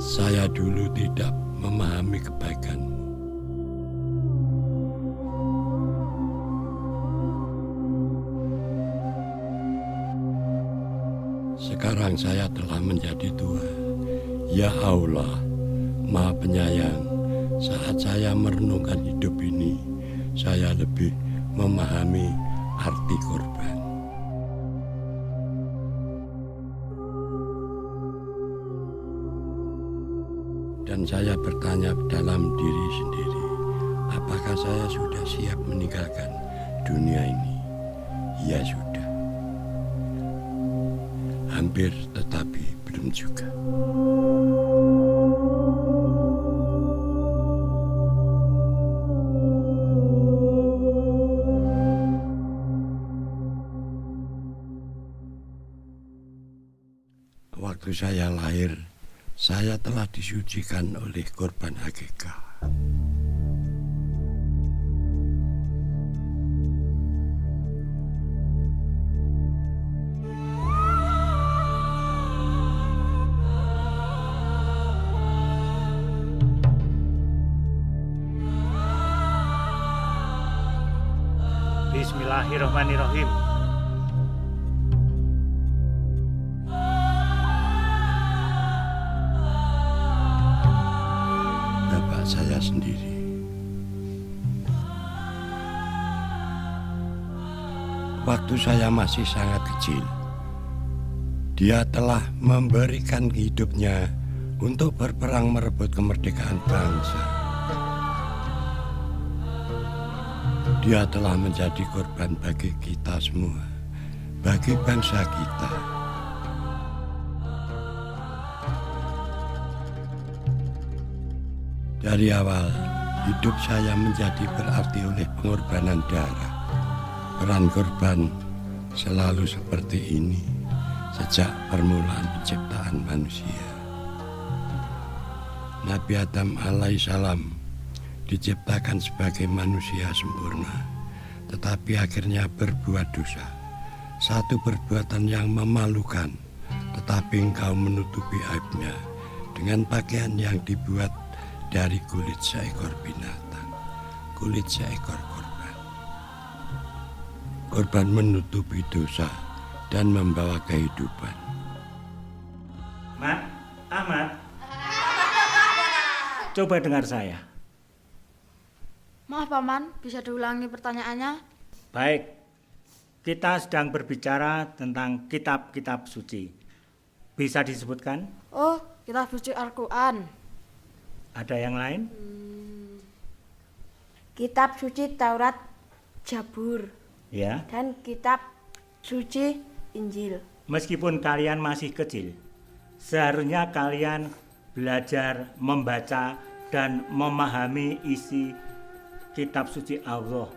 Saya dulu tidak memahami kebaikanmu. Sekarang saya telah menjadi tua. Ya Allah, Maha Penyayang, saat saya merenungkan hidup ini, saya lebih memahami arti korban. Dan saya bertanya dalam diri sendiri, apakah saya sudah siap meninggalkan dunia ini? Ya sudah. Hampir tetapi belum juga. Waktu saya lahir, saya telah disucikan oleh korban akikah. Bismillahirrahmanirrahim. Bapak saya sendiri. Waktu saya masih sangat kecil, dia telah memberikan hidupnya untuk berperang merebut kemerdekaan bangsa. Dia telah menjadi korban bagi kita semua, bagi bangsa kita. Dari awal, hidup saya menjadi berarti oleh pengorbanan darah. Peran korban selalu seperti ini sejak permulaan penciptaan manusia. Nabi Adam alaihissalam diciptakan sebagai manusia sempurna, tetapi akhirnya berbuat dosa. Satu perbuatan yang memalukan, tetapi engkau menutupi aibnya dengan pakaian yang dibuat dari kulit seekor binatang, kulit seekor korban. Korban menutupi dosa dan membawa kehidupan. Mat, Ahmad, coba dengar saya. Maaf Paman, bisa diulangi pertanyaannya? Baik, kita sedang berbicara tentang kitab-kitab suci. Bisa disebutkan? Oh, kitab suci Al-Quran. Ada yang lain? Kitab suci Taurat, Zabur, Ya. dan kitab suci Injil. Meskipun kalian masih kecil, seharusnya kalian belajar membaca dan memahami isi kitab suci Allah,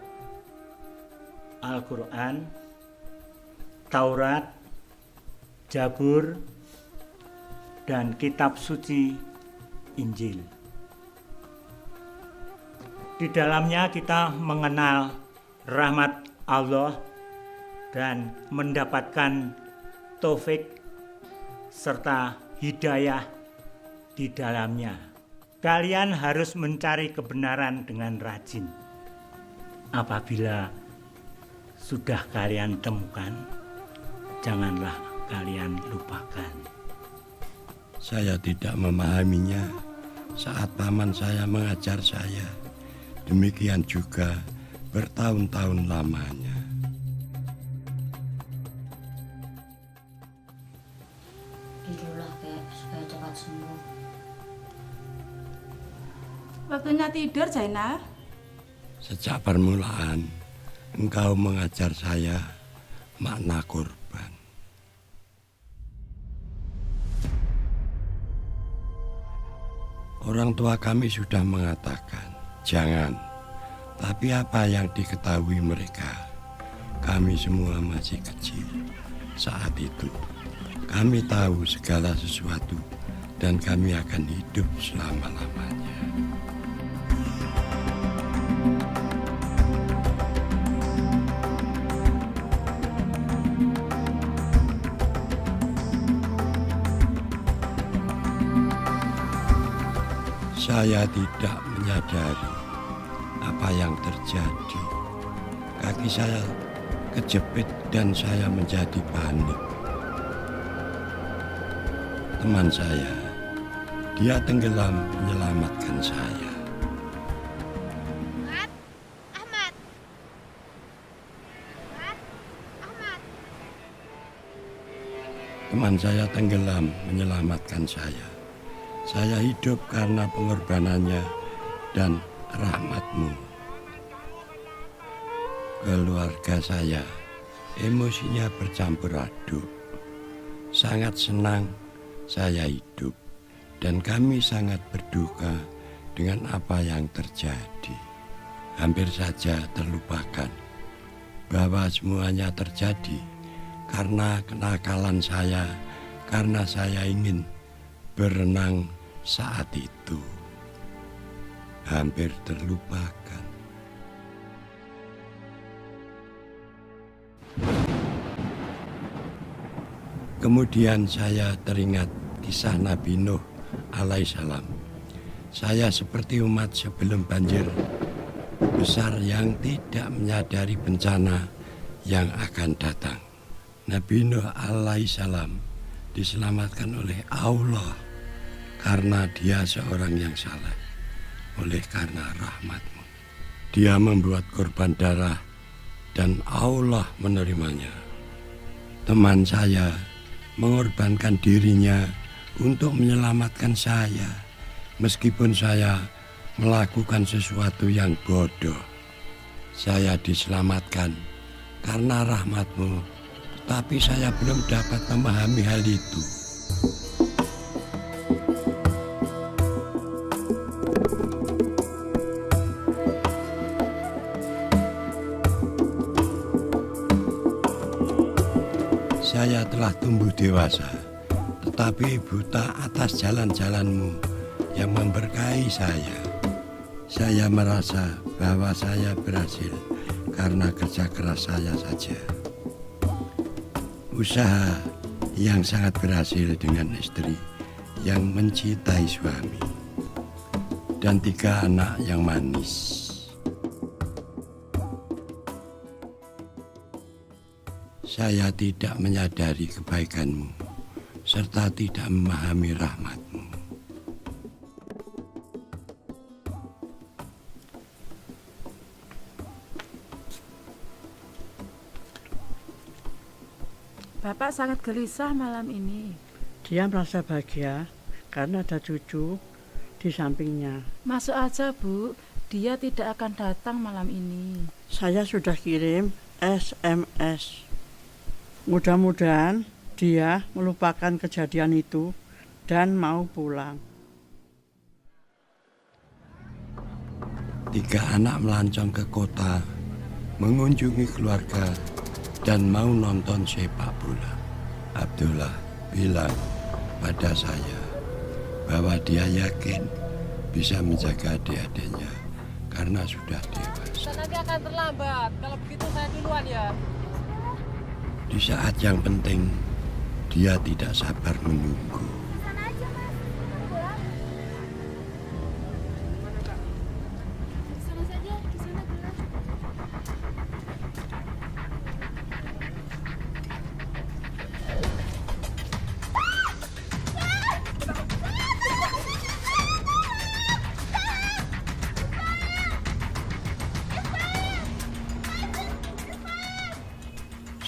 Al-Quran, Taurat, Zabur, dan kitab suci Injil. Di dalamnya kita mengenal rahmat Allah dan mendapatkan taufik serta hidayah di dalamnya. Kalian harus mencari kebenaran dengan rajin. Apabila sudah kalian temukan, janganlah kalian lupakan. Saya tidak memahaminya saat paman saya mengajar saya. Demikian juga bertahun-tahun lamanya. Tidurlah kek supaya cepat sembuh. Waktunya tidur, Zainal. Sejak permulaan, engkau mengajar saya makna korban. Orang tua kami sudah mengatakan, jangan. Tapi apa yang diketahui mereka? Kami semua masih kecil. Saat itu, kami tahu segala sesuatu dan kami akan hidup selama-lamanya. Saya tidak menyadari apa yang terjadi. Kaki saya kejepit dan saya menjadi panik. Teman saya, dia tenggelam menyelamatkan saya. Teman saya tenggelam menyelamatkan saya. Saya hidup karena pengorbanannya dan rahmat-Mu. Keluarga saya emosinya bercampur aduk. Sangat senang saya hidup dan kami sangat berduka dengan apa yang terjadi. Hampir saja terlupakan bahwa semuanya terjadi karena kenakalan saya, karena saya ingin berenang saat itu. Hampir terlupakan. Kemudian saya teringat kisah Nabi Nuh alaihissalam. Saya seperti umat sebelum banjir besar yang tidak menyadari bencana yang akan datang. Nabi Nuh alaihissalam diselamatkan oleh Allah karena dia seorang yang saleh, oleh karena rahmat-Mu. Dia membuat korban darah dan Allah menerimanya. Teman saya mengorbankan dirinya untuk menyelamatkan saya, meskipun saya melakukan sesuatu yang bodoh. Saya diselamatkan karena rahmat-Mu, tapi saya belum dapat memahami hal itu. Saya telah tumbuh dewasa, tetapi buta atas jalan-jalan-Mu yang memberkahi saya. Saya merasa bahwa saya berhasil karena kerja keras saya saja. Usaha yang sangat berhasil dengan istri yang mencintai suami dan 3 anak yang manis. Saya tidak menyadari kebaikan-Mu serta tidak memahami rahmat-Mu. Bapak sangat gelisah malam ini. Dia merasa bahagia karena ada cucu di sampingnya. Masuk aja, Bu. Dia tidak akan datang malam ini. Saya sudah kirim SMS. Mudah-mudahan dia melupakan kejadian itu dan mau pulang. 3 anak melancong ke kota, mengunjungi keluarga, dan mau nonton sepak bola. Abdullah bilang pada saya bahwa dia yakin bisa menjaga adik-adiknya karena sudah dewasa. Nanti akan terlambat, kalau begitu saya duluan ya. Di saat yang penting, dia tidak sabar menunggu.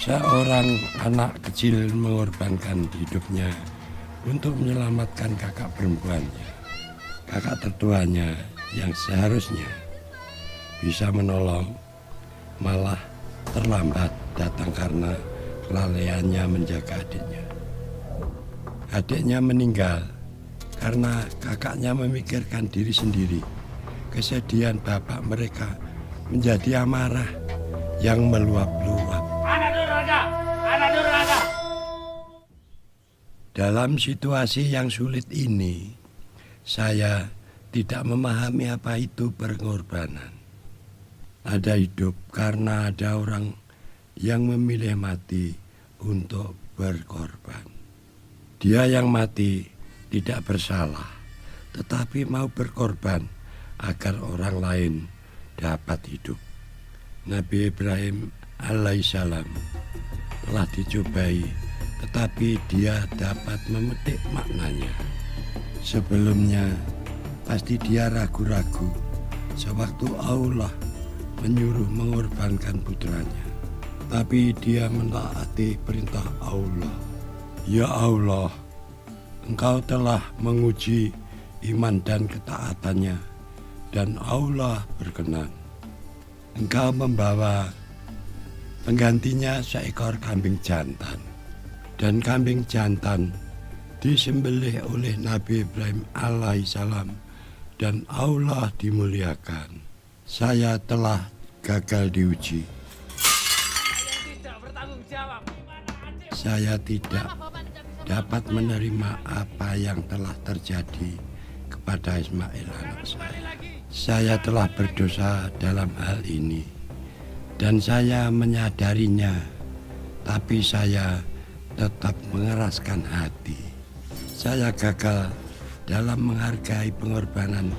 Seorang anak kecil mengorbankan hidupnya untuk menyelamatkan kakak perempuannya. Kakak tertuanya yang seharusnya bisa menolong malah terlambat datang karena kelalaiannya menjaga adiknya. Adiknya meninggal karena kakaknya memikirkan diri sendiri. Kesedihan bapak mereka menjadi amarah yang meluap-luap. Dalam situasi yang sulit ini, saya tidak memahami apa itu pengorbanan. Ada hidup karena ada orang yang memilih mati untuk berkorban. Dia yang mati tidak bersalah, tetapi mau berkorban agar orang lain dapat hidup. Nabi Ibrahim alaihissalam telah dicobai, tetapi dia dapat memetik maknanya. Sebelumnya pasti dia ragu-ragu sewaktu Allah menyuruh mengorbankan putranya. Tapi dia menaati perintah Allah. Ya Allah, Engkau telah menguji iman dan ketaatannya, dan Allah berkenan. Engkau membawa penggantinya seekor kambing jantan, dan kambing jantan disembelih oleh Nabi Ibrahim alaihissalam, dan Allah dimuliakan. Saya telah gagal diuji. Saya tidak dapat menerima apa yang telah terjadi kepada Ismail anak saya. Saya telah berdosa dalam hal ini dan saya menyadarinya, tapi saya tetap mengeraskan hati. Saya gagal dalam menghargai pengorbanan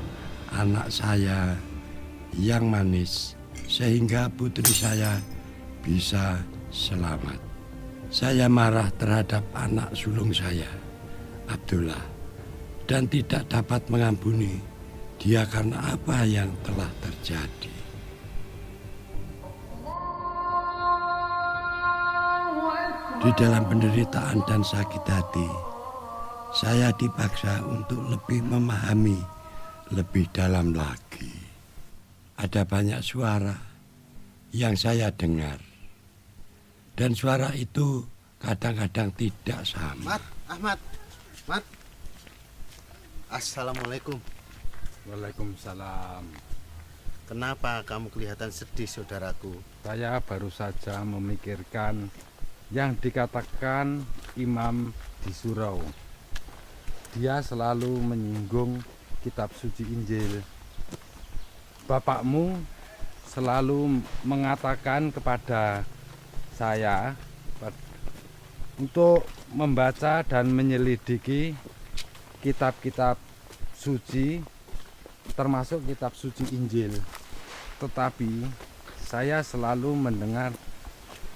anak saya yang manis sehingga putri saya bisa selamat. Saya marah terhadap anak sulung saya, Abdullah, dan tidak dapat mengampuni dia karena apa yang telah terjadi. Di dalam penderitaan dan sakit hati, saya dipaksa untuk lebih memahami lebih dalam lagi. Ada banyak suara yang saya dengar, dan suara itu kadang-kadang tidak sama. Ahmad. Assalamualaikum. Waalaikumsalam. Kenapa kamu kelihatan sedih, saudaraku? Saya baru saja memikirkan yang dikatakan Imam di surau. Dia selalu menyinggung kitab suci Injil. Bapakmu selalu mengatakan kepada saya untuk membaca dan menyelidiki kitab-kitab suci, termasuk kitab suci Injil. Tetapi saya selalu mendengar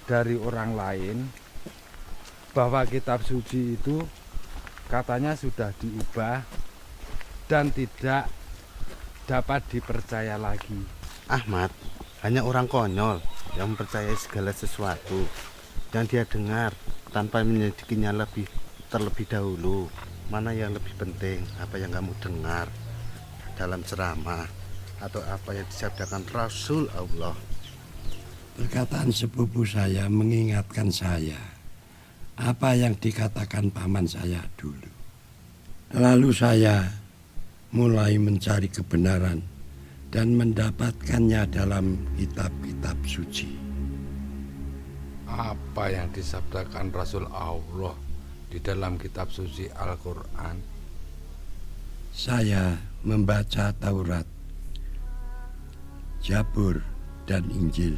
dari orang lain bahwa kitab suci itu katanya sudah diubah dan tidak dapat dipercaya lagi. Ahmad, hanya orang konyol yang mempercayai segala sesuatu yang dia dengar tanpa menyelidikinya terlebih dahulu. Mana yang lebih penting, apa yang kamu dengar dalam ceramah atau apa yang disabdakan Rasul Allah? Perkataan sepupu saya mengingatkan saya apa yang dikatakan paman saya dulu. Lalu saya mulai mencari kebenaran dan mendapatkannya dalam kitab-kitab suci. Apa yang disabdakan Rasul Allah di dalam kitab suci Al-Quran? Saya membaca Taurat, Zabur, dan Injil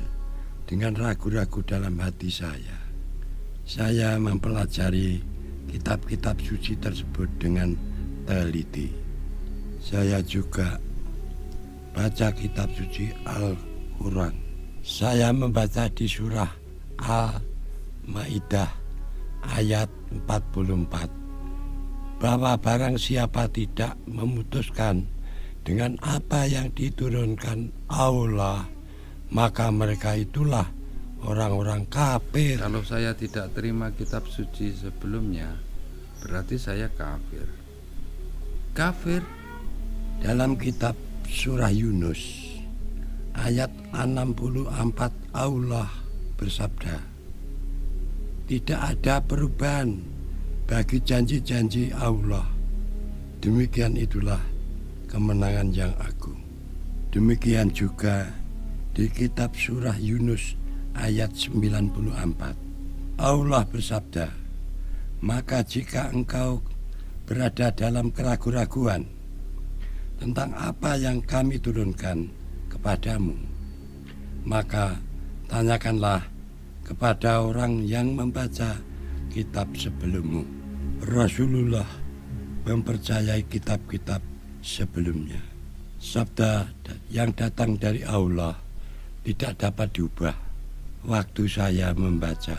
dengan ragu-ragu dalam hati saya. Saya mempelajari kitab-kitab suci tersebut dengan teliti. Saya juga baca kitab suci Al-Quran. Saya membaca di surah Al-Maidah ayat 44 bahwa barang siapa tidak memutuskan dengan apa yang diturunkan Allah, maka mereka itulah orang-orang kafir. Kalau saya tidak terima kitab suci sebelumnya, berarti saya kafir. Kafir? Dalam kitab surah Yunus ayat 64 Allah bersabda, tidak ada perubahan bagi janji-janji Allah. Demikian itulah kemenangan yang agung. Demikian juga di kitab surah Yunus ayat 94 Allah bersabda, maka jika engkau berada dalam keraguan-raguan tentang apa yang kami turunkan kepadamu, maka tanyakanlah kepada orang yang membaca kitab sebelummu. Rasulullah mempercayai kitab-kitab sebelumnya. Sabda yang datang dari Allah tidak dapat diubah. Waktu saya membaca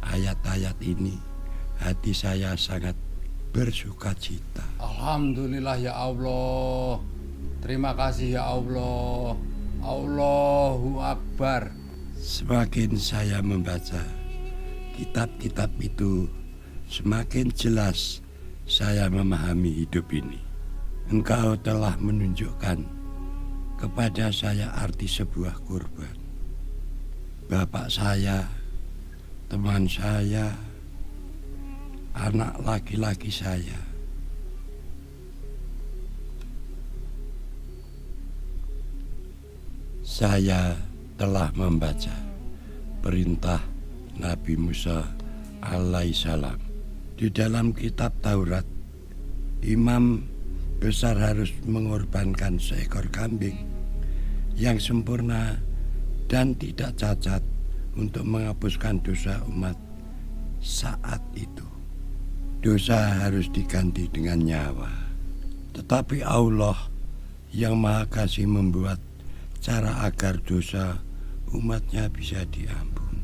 ayat-ayat ini, hati saya sangat bersuka cita. Alhamdulillah ya Allah. Terima kasih ya Allah. Allahu Akbar. Semakin saya membaca kitab-kitab itu, semakin jelas saya memahami hidup ini. Engkau telah menunjukkan kepada saya arti sebuah kurban. Bapak saya, teman saya, anak laki-laki saya. Saya telah membaca perintah Nabi Musa alaihissalam. Di dalam kitab Taurat, imam besar harus mengorbankan seekor kambing yang sempurna dan tidak cacat untuk menghapuskan dosa umat saat itu. Dosa harus diganti dengan nyawa. Tetapi Allah yang Maha Kasih membuat cara agar dosa umatnya bisa diampuni.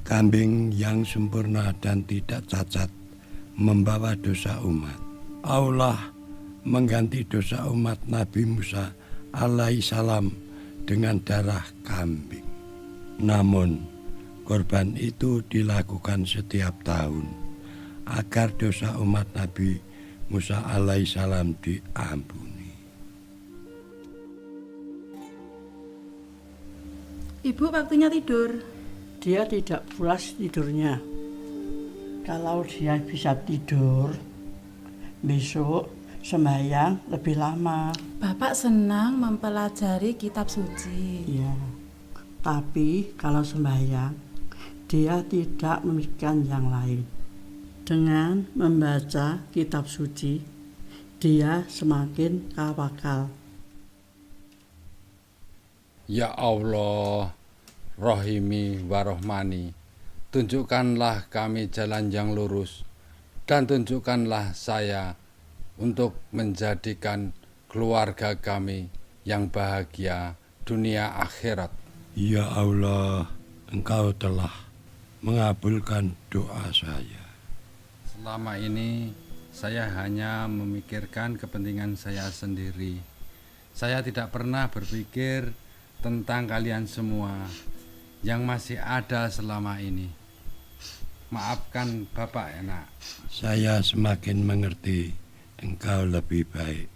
Kambing yang sempurna dan tidak cacat membawa dosa umat. Allah mengganti dosa umat Nabi Musa alaihissalam dengan darah kambing. Namun korban itu dilakukan setiap tahun agar dosa umat Nabi Musa alaihissalam diampuni. Ibu waktunya tidur. Dia tidak pulas tidurnya. Kalau dia bisa tidur, besok sembahyang lebih lama. Bapak senang mempelajari kitab suci. Ya, tapi kalau sembahyang, dia tidak memikirkan yang lain. Dengan membaca kitab suci, dia semakin tawakal. Ya Allah, Rohimi Warohmani, tunjukkanlah kami jalan yang lurus dan tunjukkanlah saya untuk menjadikan keluarga kami yang bahagia dunia akhirat. Ya Allah, Engkau telah mengabulkan doa saya. Selama ini saya hanya memikirkan kepentingan saya sendiri. Saya tidak pernah berpikir tentang kalian semua yang masih ada selama ini. Maafkan Bapak enak. Saya semakin mengerti Engkau lebih baik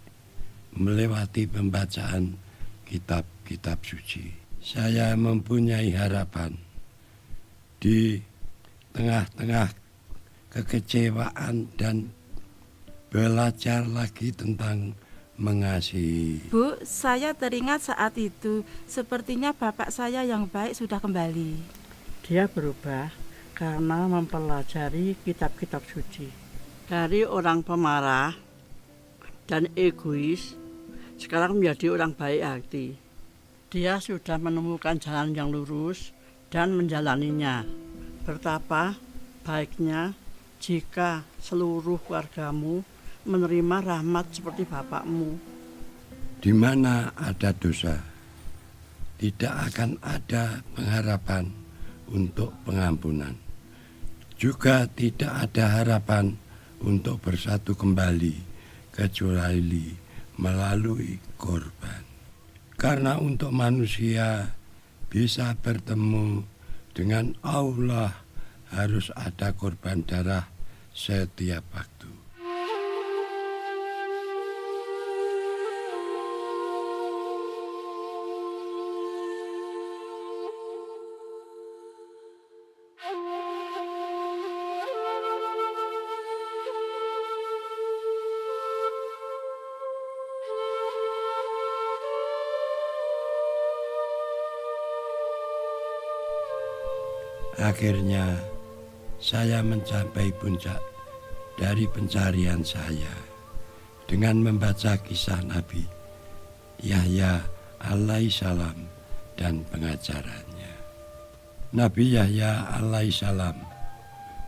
melewati pembacaan kitab-kitab suci. Saya mempunyai harapan di tengah-tengah kekecewaan dan belajar lagi tentang mengasihi. Bu, saya teringat saat itu sepertinya bapak saya yang baik sudah kembali. Dia berubah karena mempelajari kitab-kitab suci. Dari orang pemarah dan egois, sekarang menjadi orang baik hati. Dia sudah menemukan jalan yang lurus dan menjalaninya. Betapa baiknya jika seluruh keluargamu menerima rahmat seperti bapakmu. Di mana ada dosa, tidak akan ada pengharapan untuk pengampunan. Juga tidak ada harapan untuk bersatu kembali kecuali melalui korban. Karena untuk manusia bisa bertemu dengan Allah harus ada korban darah setiap waktu. Akhirnya saya mencapai puncak dari pencarian saya dengan membaca kisah Nabi Yahya alaihissalam dan pengajarannya. Nabi Yahya alaihissalam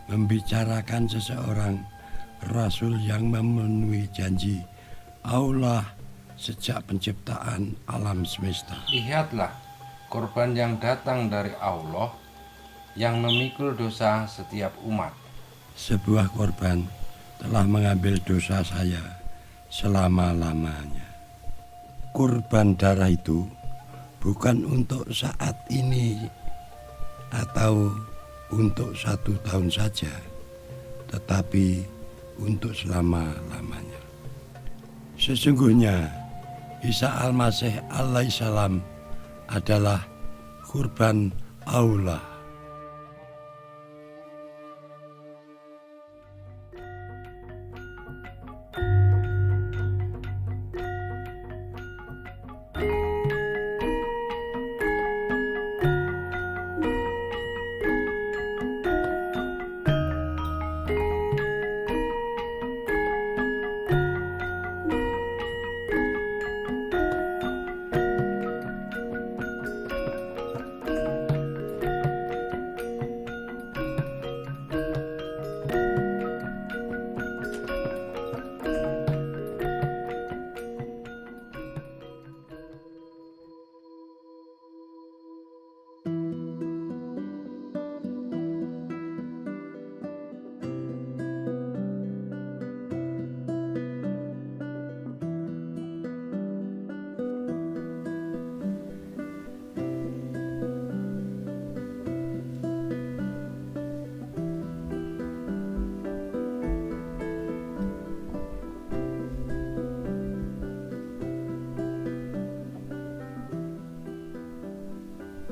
membicarakan seseorang rasul yang memenuhi janji Allah sejak penciptaan alam semesta. Lihatlah korban yang datang dari Allah yang memikul dosa setiap umat. Sebuah korban telah mengambil dosa saya selama-lamanya. Kurban darah itu bukan untuk saat ini atau untuk 1 tahun saja, tetapi untuk selama-lamanya. Sesungguhnya Isa Al-Masih alaihissalam adalah kurban Allah.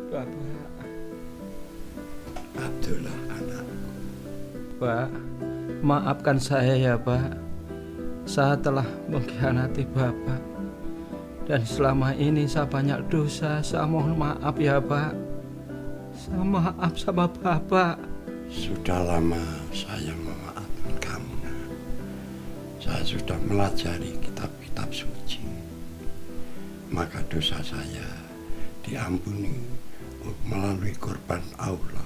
Bapak. Abdullah anakku. Pak, maafkan saya ya Pak. Saya telah mengkhianati Bapak. Dan selama ini saya banyak dosa. Saya mohon maaf ya Pak. Saya maaf sama Bapak. Sudah lama saya memaafkan kamu. Saya sudah melajari kitab-kitab suci. Maka dosa saya diampuni melalui korban Allah.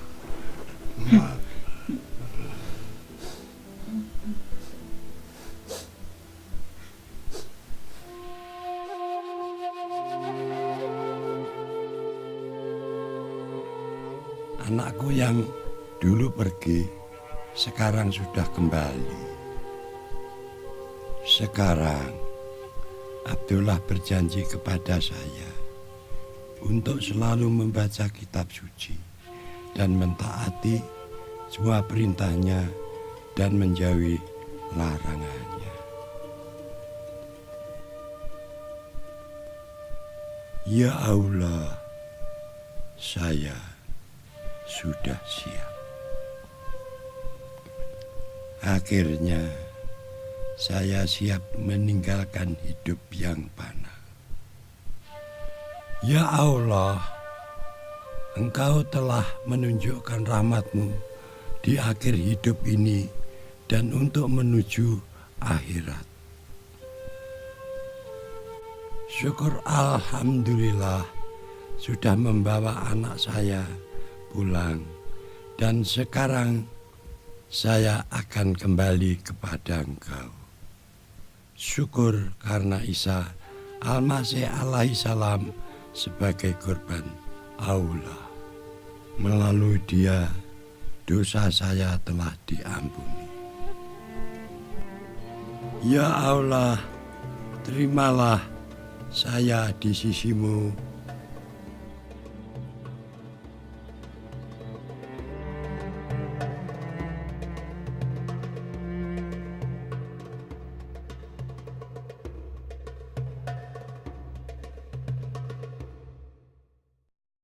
Anakku yang dulu pergi, sekarang sudah kembali. Sekarang Abdullah berjanji kepada saya untuk selalu membaca kitab suci dan mentaati semua perintahnya dan menjauhi larangannya. Ya Allah, saya sudah siap. Akhirnya saya siap meninggalkan hidup yang fana. Ya Allah, Engkau telah menunjukkan rahmat-Mu di akhir hidup ini dan untuk menuju akhirat. Syukur alhamdulillah sudah membawa anak saya pulang dan sekarang saya akan kembali kepada Engkau. Syukur karena Isa Al-Masih alaihissalam sebagai korban Allah. Melalui Dia dosa saya telah diampuni. Ya Allah, terimalah saya di sisi-Mu